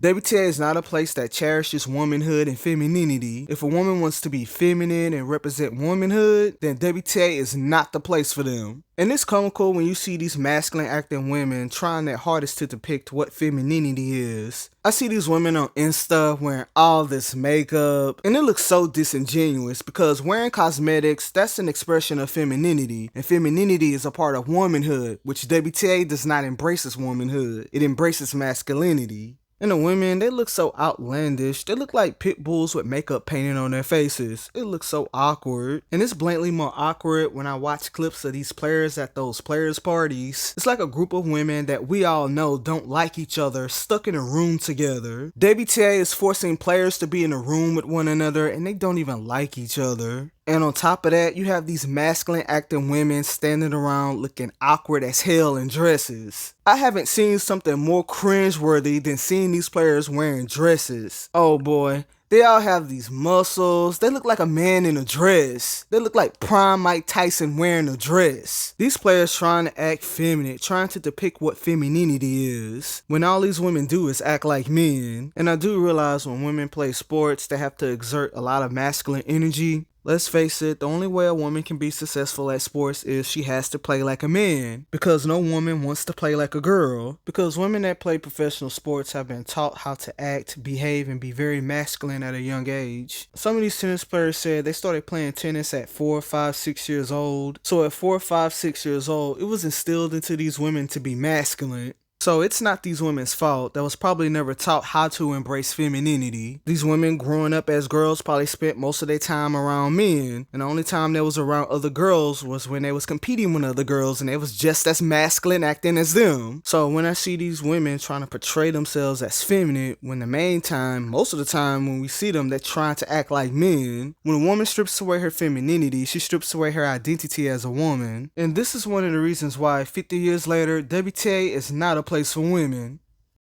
WTA is not a place that cherishes womanhood and femininity. If a woman wants to be feminine and represent womanhood, then WTA is not the place for them. And it's comical when you see these masculine acting women trying their hardest to depict what femininity is. I see these women on Insta wearing all this makeup, and it looks so disingenuous because wearing cosmetics, that's an expression of femininity, and femininity is a part of womanhood, which WTA does not embrace as womanhood. It embraces masculinity. And the women, they look so outlandish. They look like pit bulls with makeup painted on their faces. It looks so awkward. And it's blatantly more awkward when I watch clips of these players at those players' parties. It's like a group of women that we all know don't like each other, stuck in a room together. WTA is forcing players to be in a room with one another and they don't even like each other. And on top of that, you have these masculine acting women standing around looking awkward as hell in dresses. I haven't seen something more cringeworthy than seeing these players wearing dresses. Oh boy. They all have these muscles. They look like a man in a dress. They look like prime Mike Tyson wearing a dress. These players trying to act feminine, trying to depict what femininity is, when all these women do is act like men. And I do realize when women play sports, they have to exert a lot of masculine energy. Let's face it, the only way a woman can be successful at sports is she has to play like a man. Because no woman wants to play like a girl. Because women that play professional sports have been taught how to act, behave, and be very masculine at a young age. Some of these tennis players said they started playing tennis at 4, 5, 6 years old. So at 4, 5, 6 years old, it was instilled into these women to be masculine. So it's not these women's fault that was probably never taught how to embrace femininity. These women growing up as girls probably spent most of their time around men, and the only time they was around other girls was when they was competing with other girls and they was just as masculine acting as them. So when I see these women trying to portray themselves as feminine, when the main time, most of the time when we see them, they're trying to act like men. When a woman strips away her femininity, she strips away her identity as a woman. And this is one of the reasons why 50 years later, WTA is not a place for women.